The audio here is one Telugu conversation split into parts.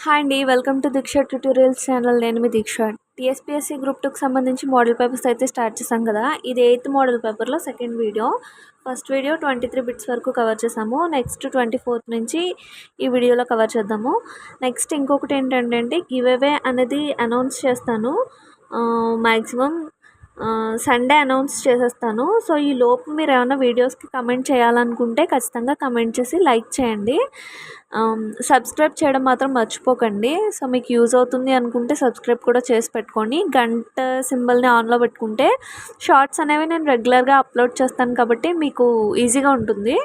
హాయ్ అండి, welcome to Deeksha tutorials channel. నేను మీ దీక్ష. టీఎస్పీఎస్సీ గ్రూప్ 2కి సంబంధించి మోడల్ పేపర్స్ అయితే స్టార్ట్ చేసాం కదా. ఇది 8th మోడల్ పేపర్లో second video. First video 23 bits వరకు కవర్ చేసాము. నెక్స్ట్ 24th నుంచి ఈ వీడియోలో కవర్ చేద్దాము. నెక్స్ట్ ఇంకొకటి ఏంటంటే గివ్ అవే అనేది అనౌన్స్ చేస్తాను. మ్యాక్సిమం సండే అనౌన్స్ చేసేస్తాను. సో ఈ లోపు మీరు ఏమైనా వీడియోస్కి కమెంట్ చేయాలనుకుంటే ఖచ్చితంగా కమెంట్ చేసి లైక్ చేయండి. సబ్స్క్రైబ్ చేయడం మాత్రం మర్చిపోకండి. సో మీకు యూజ్ అవుతుంది అనుకుంటే సబ్స్క్రైబ్ కూడా చేసి పెట్టుకోండి. గంట సింబల్ని ఆన్లో పెట్టుకుంటే షార్ట్స్ అనేవి నేను రెగ్యులర్గా అప్లోడ్ చేస్తాను కాబట్టి మీకు ఈజీగా ఉంటుంది.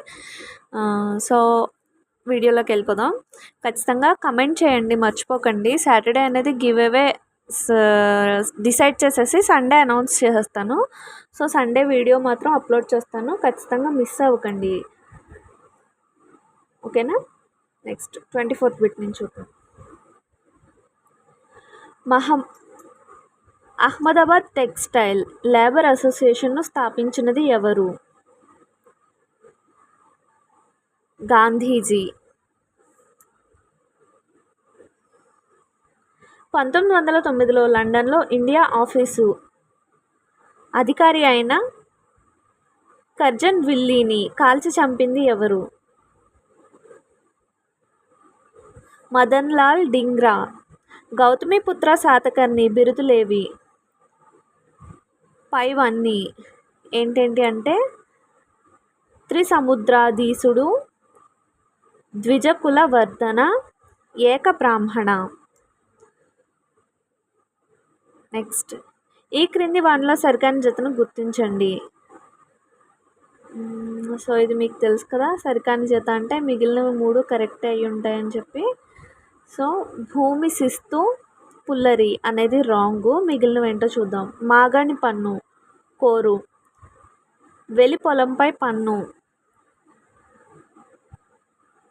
సో వీడియోలోకి వెళ్ళిపోదాం. ఖచ్చితంగా కమెంట్ చేయండి, మర్చిపోకండి. సాటర్డే అనేది గివ్ అవే డిసైడ్ చేసేసి సండే అనౌన్స్ చేసేస్తాను. సో సండే వీడియో మాత్రం అప్లోడ్ చేస్తాను, ఖచ్చితంగా మిస్ అవ్వకండి. ఓకేనా? నెక్స్ట్ 24th బిట్ నుంచి చూద్దాం. అహ్మదాబాద్ టెక్స్టైల్ లేబర్ అసోసియేషన్ను స్థాపించినది ఎవరు? గాంధీజీ. 1909లో లండన్లో ఇండియా ఆఫీసు అధికారి అయిన కర్జన్ విల్లీని కాల్చి చంపింది ఎవరు? మదన్ లాల్ డింగ్రా. గౌతమిపుత్ర శాతకర్ణి బిరుదులేవి? పైవన్నీ. ఏంటేంటి అంటే త్రిసముద్రాధీసుడు, ద్విజకుల వర్ధన, ఏక బ్రాహ్మణ. నెక్స్ట్ ఈ క్రింది వానిలో సరికాని జతను గుర్తించండి. సో ఇది మీకు తెలుసు కదా, సరికాని జత అంటే మిగిలినవి 3 కరెక్ట్ అయ్యి ఉంటాయని చెప్పి. సో భూమి శిస్తు పుల్లరి అనేది రాంగు. మిగిలినవి ఏంటో చూద్దాం. మాగాణి పన్ను కోరు, వెలి పొలంపై పన్ను,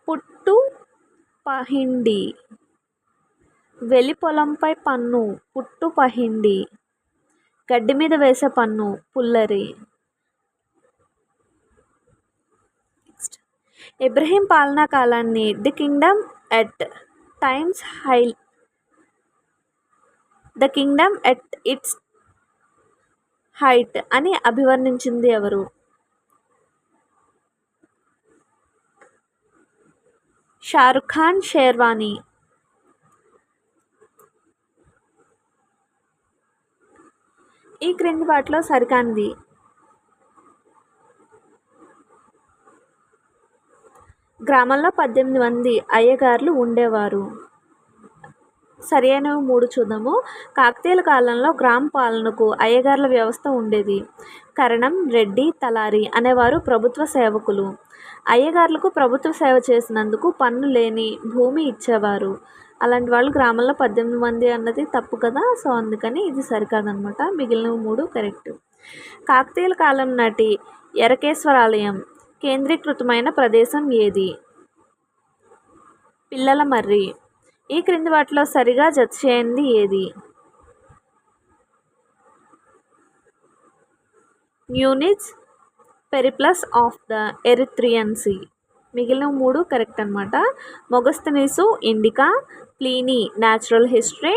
పుట్టు పహిండి. వెలి పొలంపై పన్ను పుట్టు పహిండి. గడ్డి మీద వేసే పన్ను పుల్లరి. నెక్స్ట్ ఇబ్రహీం పాలనా కాలాన్ని the Kingdom at its height అని అభివర్ణించింది ఎవరు? షారుఖ్ ఖాన్. షేర్వానీ. ఈ క్రింది వాటిలో సరికానిది. గ్రామంలో 18 మంది అయ్యగారులు ఉండేవారు. సరి అయినవి 3 చూద్దాము. కాకతీయుల కాలంలో గ్రామ పాలనకు అయ్యగారుల వ్యవస్థ ఉండేది. కరణం, రెడ్డి, తలారి అనేవారు ప్రభుత్వ సేవకులు. అయ్యగారులకు ప్రభుత్వ సేవ చేసినందుకు పన్ను లేని భూమి ఇచ్చేవారు. అలాంటి వాళ్ళు గ్రామంలో 18 మంది అన్నది తప్పు కదా. సో అందుకని ఇది సరికాదనమాట. మిగిలిన 3 కరెక్ట్. కాకతీయుల కాలం నాటి ఎరకేశ్వరాలయం కేంద్రీకృతమైన ప్రదేశం ఏది? పిల్లల మర్రి. ఈ క్రింది వాటిలో సరిగా జత చేయండి ఏది? మ్యూనిచ్ Periplus of the Erythraean Sea. మిగిలిన 3 కరెక్ట్ అనమాట. Megasthenes Indica, Pliny Natural History,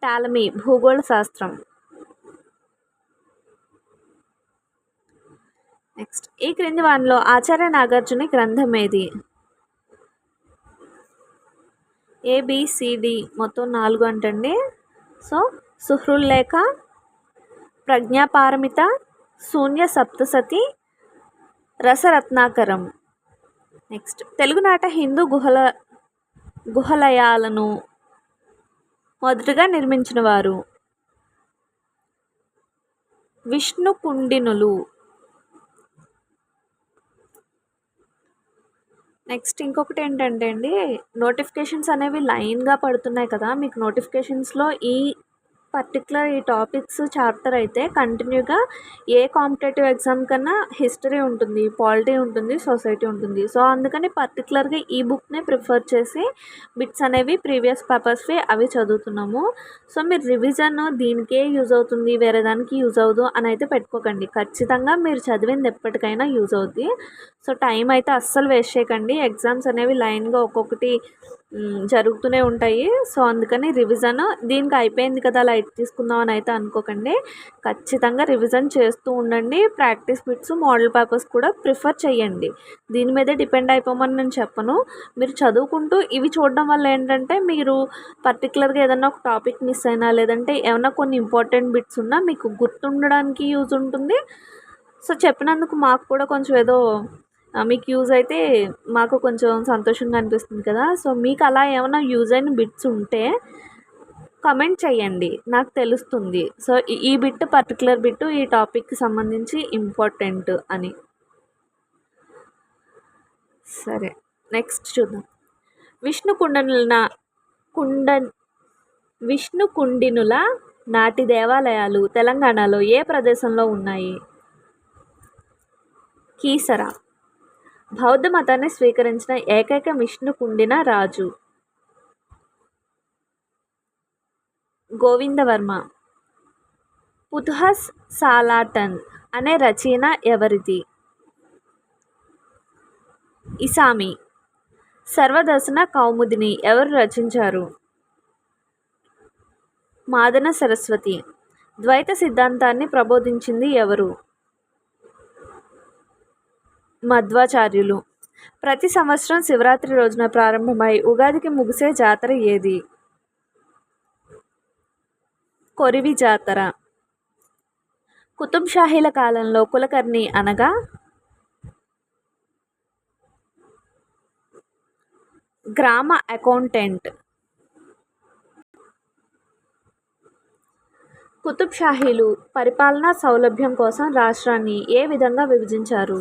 Ptolemy భూగోళ శాస్త్రం. నెక్స్ట్ ఈ క్రింది వానిలో ఆచార్య నాగార్జున గ్రంథం ఏది? ABCD మొత్తం 4 అంటండి. సో సుహృల్లేఖ, ప్రజ్ఞాపారమిత, శూన్య సప్తసతి, రసరత్నాకరం. నెక్స్ట్ తెలుగునాట హిందూ గుహలయాలను మొదటగా నిర్మించిన వారు? విష్ణుకుండినులు. నెక్స్ట్ ఇంకొకటి ఏంటంటే అండి, నోటిఫికేషన్స్ అనేవి లైన్గా పడుతున్నాయి కదా. మీకు నోటిఫికేషన్స్లో ఈ టాపిక్స్ చాప్టర్ అయితే కంటిన్యూగా ఏ కాంపిటేటివ్ ఎగ్జామ్ కన్నా హిస్టరీ ఉంటుంది, పాలిటీ ఉంటుంది, సొసైటీ ఉంటుంది. సో అందుకని పర్టికులర్గా ఈ బుక్నే ప్రిఫర్ చేసి బిట్స్ అనేవి ప్రీవియస్ పేపర్స్వి అవి చదువుతున్నాము. సో మీరు రివిజన్ దీనికే యూజ్ అవుతుంది, వేరే దానికి యూజ్ అవ్వదు అని అయితే పెట్టుకోకండి. ఖచ్చితంగా మీరు చదివింది ఎప్పటికైనా యూజ్ అవుద్ది. సో టైం అయితే అస్సలు వేస్ట్ చేయకండి. ఎగ్జామ్స్ అనేవి లైన్గా ఒక్కొక్కటి జరుగుతూనే ఉంటాయి. సో, అందుకని రివిజన్ దీనికి అయిపోయింది కదా లైట్ తీసుకుందాం అని అయితే అనుకోకండి. ఖచ్చితంగా రివిజన్ చేస్తూ ఉండండి. ప్రాక్టీస్ బిట్స్, మోడల్ పేపర్స్ కూడా ప్రిఫర్ చేయండి. దీని మీదే డిపెండ్ అయిపోమని నేను చెప్పను. మీరు చదువుకుంటూ ఇవి చూడడం వల్ల ఏంటంటే మీరు పర్టికులర్గా ఏదన్నా ఒక టాపిక్ మిస్ అయినా లేదంటే ఏమన్నా కొన్ని ఇంపార్టెంట్ బిట్స్ ఉన్నా మీకు గుర్తుండడానికి యూజ్ ఉంటుంది. సో, చెప్పినందుకు మాకు కూడా కొంచెం ఏదో మీకు యూజ్ అయితే మాకు కొంచెం సంతోషంగా అనిపిస్తుంది కదా. సో, మీకు అలా ఏమైనా యూజ్ అయిన బిట్స్ ఉంటే కమెంట్ చేయండి, నాకు తెలుస్తుంది. సో, ఈ బిట్ పర్టికులర్ బిట్ ఈ టాపిక్కి సంబంధించి ఇంపార్టెంట్ అని. సరే, నెక్స్ట్ చూద్దాం. కుండ విష్ణు కుండినుల నాటి దేవాలయాలు తెలంగాణలో ఏ ప్రదేశంలో ఉన్నాయి? కీసర. బౌద్ధ మతాన్ని స్వీకరించిన ఏకైక విష్ణు కుండిన రాజు? గోవిందవర్మ. పుతుహస్ సాలాటన్ అనే రచన ఎవరిది? ఇసామి. సర్వదర్శన కౌముదిని ఎవరు రచించారు? మాదన సరస్వతి. ద్వైత సిద్ధాంతాన్ని ప్రబోధించింది ఎవరు? మధ్వాచార్యులు. ప్రతి సంవత్సరం శివరాత్రి రోజున ప్రారంభమై ఉగాదికి ముగిసే జాతర ఏది? కొరివి జాతర. కుతుబ్ షాహీల కాలంలో కులకర్ణి అనగా? గ్రామ అకౌంటెంట్. కుతుబ్ షాహీలు పరిపాలనా సౌలభ్యం కోసం రాష్ట్రాన్ని ఏ విధంగా విభజించారు?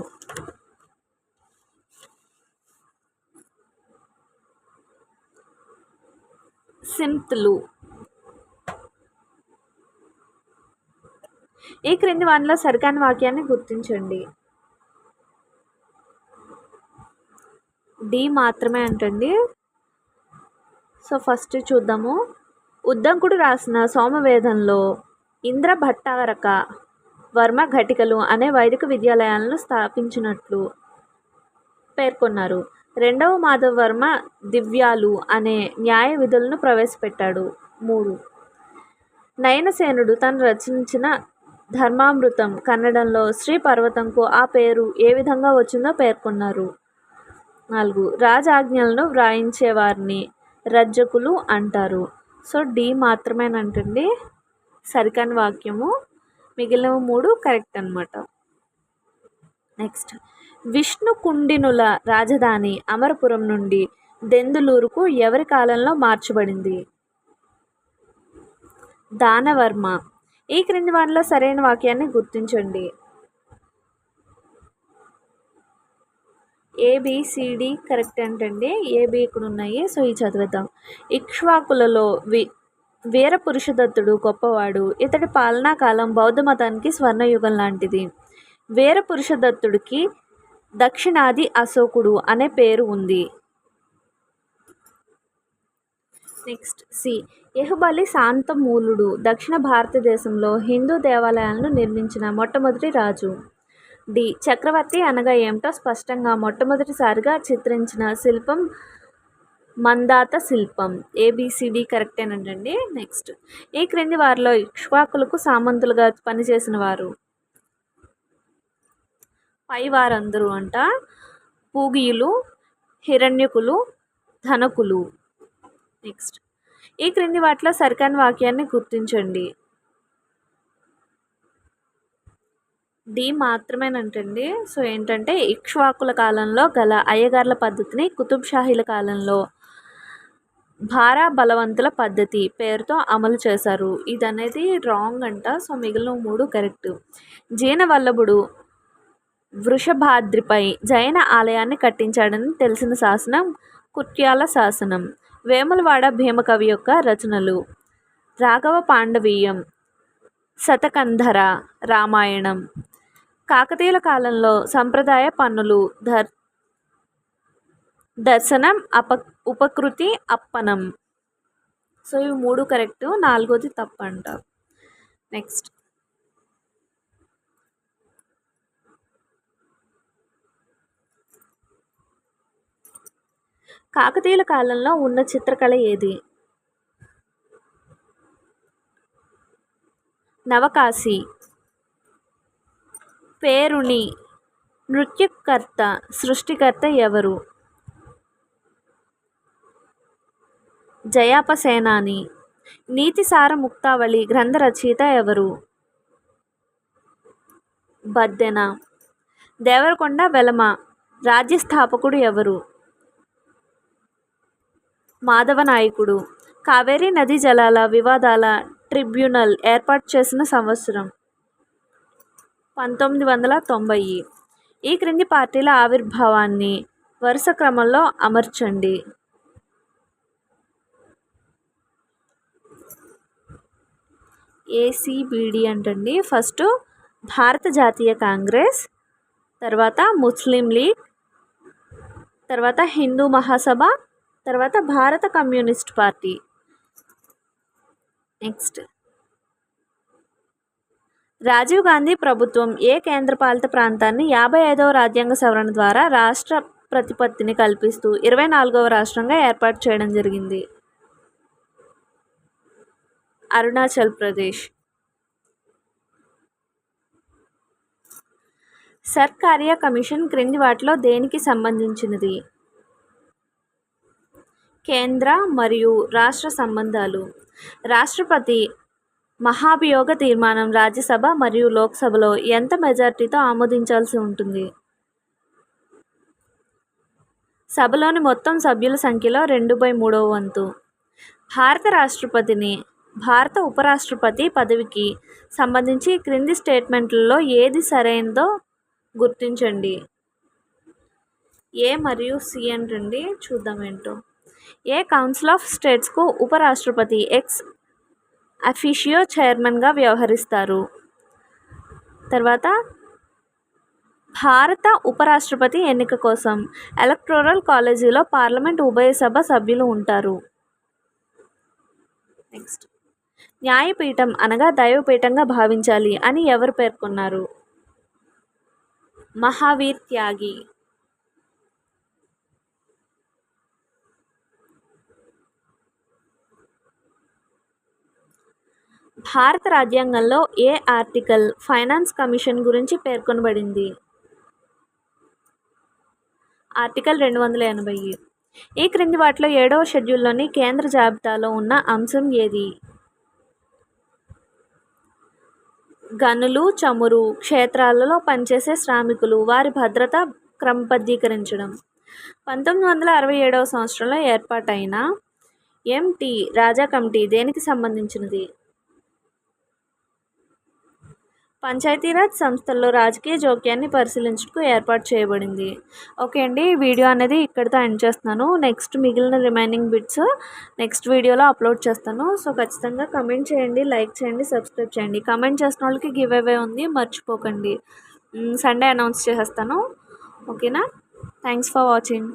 సింత్లు. ఈ క్రింది వాటిలో సరికాని వాక్యాన్ని గుర్తించండి. డి మాత్రమే అంటండి. సో, ఫస్ట్ చూద్దాము. ఉద్దంకుడు రాసిన సోమవేదంలో ఇంద్ర భట్టారక వర్మ ఘటికలు అనే వైదిక విద్యాలయాలను స్థాపించినట్లు పేర్కొన్నారు. రెండవ మాధవ వర్మ దివ్యాలు అనే న్యాయ విధులను ప్రవేశపెట్టాడు. 3. నయనసేనుడు తను రచించిన ధర్మామృతం కన్నడంలో శ్రీ పర్వతంకు ఆ పేరు ఏ విధంగా వచ్చిందో పేర్కొన్నారు. 4. రాజాజ్ఞలను వ్రాయించే వారిని రజ్జకులు అంటారు. సో, డి మాత్రమేనంటండి సరికాని వాక్యము. మిగిలిన 3 కరెక్ట్ అనమాట. నెక్స్ట్, విష్ణు కుండినుల రాజధాని అమరపురం నుండి దెందులూరుకు ఎవరి కాలంలో మార్చబడింది? దానవర్మ. ఈ క్రింది వాటిలో సరైన వాక్యాన్ని గుర్తించండి. ఏబిసిడి కరెక్ట్ అంటండి. ఏబి ఇక్కడ ఉన్నాయి. సో, ఇవి చదివేద్దాం. ఇక్ష్వాకులలో వీర పురుషదత్తుడు గొప్పవాడు. ఇతడి పాలనా కాలం బౌద్ధ మతానికి స్వర్ణయుగం లాంటిది. వీర పురుషదత్తుడికి దక్షిణాది అశోకుడు అనే పేరు ఉంది. Next, C. యహుబలి శాంతమూలుడు దక్షిణ భారతదేశంలో హిందూ దేవాలయాలను నిర్మించిన మొట్టమొదటి రాజు. డి. చక్రవర్తి అనగా ఏమిటో స్పష్టంగా మొట్టమొదటిసారిగా చిత్రించిన శిల్పం మందాత శిల్పం. ఏబిసిడి కరెక్టేనండి. నెక్స్ట్, ఈ క్రింది వారిలో ఇక్ష్వాకులకు సామంతులుగా పనిచేసిన వారు? పై వారందరూ అంట. పూగియులు, హిరణ్యకులు, ధనకులు. నెక్స్ట్, ఈ క్రింది వాటిలో సరికాని వాక్యాన్ని గుర్తించండి. డి మాత్రమేనంటండి. సో, ఏంటంటే ఇక్ష్వాకుల కాలంలో గల అయ్యగార్ల పద్ధతిని కుతుబ్ షాహీల కాలంలో భారా బలవంతుల పద్ధతి పేరుతో అమలు చేశారు. ఇది అనేది రాంగ్ అంట. సో, మిగిలిన 3 కరెక్ట్. జీనవల్లభుడు వృషభాద్రిపై జైన ఆలయాన్ని కట్టించాడని తెలిసిన శాసనం కుట్యాల శాసనం. వేములవాడ భీమకవి యొక్క రచనలు: రాఘవ పాండవీయం, శతకంధర రామాయణం. కాకతీయుల కాలంలో సంప్రదాయ పన్నులు దర్శనం, ఉపకృతి, అప్పనం. సో, ఇవి 3 కరెక్ట్. 4ది తప్పంట. నెక్స్ట్, కాకతీయుల కాలంలో ఉన్న చిత్రకళ ఏది? నవకాశి. పేరుని. నృత్యకర్త, సృష్టికర్త ఎవరు? జయాపసేనాని. నీతిసార ముక్తావళి గ్రంథ రచయిత ఎవరు? బద్దెన. దేవరకొండ వెలమ రాజ్య స్థాపకుడు ఎవరు? మాధవ నాయకుడు. కావేరీ నదీ జలాల వివాదాల ట్రిబ్యునల్ ఏర్పాటు చేసిన సంవత్సరం 1990. ఈ క్రింది పార్టీల ఆవిర్భావాన్ని వరుస క్రమంలో అమర్చండి. ఏసీబీడీ అంటండి. ఫస్ట్ భారత జాతీయ కాంగ్రెస్, తర్వాత ముస్లిం లీగ్, తర్వాత హిందూ మహాసభ, తర్వాత Bharat communist party. Next, Rajiv Gandhi ప్రభుత్వం ఏ కేంద్రపాలిత ప్రాంతాన్ని 55వ రాజ్యాంగ సవరణ ద్వారా రాష్ట్ర ప్రతిపత్తిని కల్పిస్తూ 24వ రాష్ట్రంగా ఏర్పాటు చేయడం జరిగింది? అరుణాచల్ ప్రదేశ్. సర్కార్య కమిషన్ క్రింది వాటిలో దేనికి సంబంధించినది? కేంద్ర మరియు రాష్ట్ర సంబంధాలు. రాష్ట్రపతి మహాభియోగ తీర్మానం రాజ్యసభ మరియు లోక్సభలో ఎంత మెజార్టీతో ఆమోదించాల్సి ఉంటుంది? సభలోని మొత్తం సభ్యుల సంఖ్యలో 2/3 వంతు. భారత రాష్ట్రపతిని భారత ఉపరాష్ట్రపతి పదవికి సంబంధించి క్రింది స్టేట్మెంట్లలో ఏది సరైనదో గుర్తించండి. ఏ మరియు సి అంటండి. చూద్దాం ఏంటో. ఏ కౌన్సిల్ ఆఫ్ స్టేట్స్కు ఉపరాష్ట్రపతి ఎక్స్ అఫీషియో చైర్మన్గా వ్యవహరిస్తారు? తర్వాత భారత ఉపరాష్ట్రపతి ఎన్నిక కోసం ఎలక్టోరల్ కాలేజీలో పార్లమెంట్ ఉభయ సభ సభ్యులు ఉంటారు. నెక్స్ట్, న్యాయపీఠం అనగా దైవపీఠంగా భావించాలి అని ఎవరు పేర్కొన్నారు? మహావీర్ త్యాగి. భారత రాజ్యాంగంలో ఏ ఆర్టికల్ ఫైనాన్స్ కమిషన్ గురించి పేర్కొనబడింది? ఆర్టికల్ 280. ఈ క్రింది వాటిలో 7వ షెడ్యూల్లోని కేంద్ర జాబితాలో ఉన్న అంశం ఏది? గనులు, చమురు క్షేత్రాలలో పనిచేసే శ్రామికులు వారి భద్రత క్రమబద్ధీకరించడం. 1967వ సంవత్సరంలో ఏర్పాటైన ఎంటి రాజా కమిటీ దేనికి సంబంధించినది? పంచాయతీరాజ్ సంస్థల్లో రాజకీయ జోక్యాన్ని పరిశీలించుటకు ఏర్పాటు చేయబడింది. ఓకే అండి, ఈ వీడియో అనేది ఇక్కడితో ఎండ్ చేస్తున్నాను. నెక్స్ట్ మిగిలిన రిమైనింగ్ బిట్స్ నెక్స్ట్ వీడియోలో అప్లోడ్ చేస్తాను. సో ఖచ్చితంగా కమెంట్ చేయండి, లైక్ చేయండి, సబ్స్క్రైబ్ చేయండి. కమెంట్ చేసిన వాళ్ళకి గివ్ అవే ఉంది, మర్చిపోకండి. సండే అనౌన్స్ చేసేస్తాను. ఓకేనా? Thanks for watching.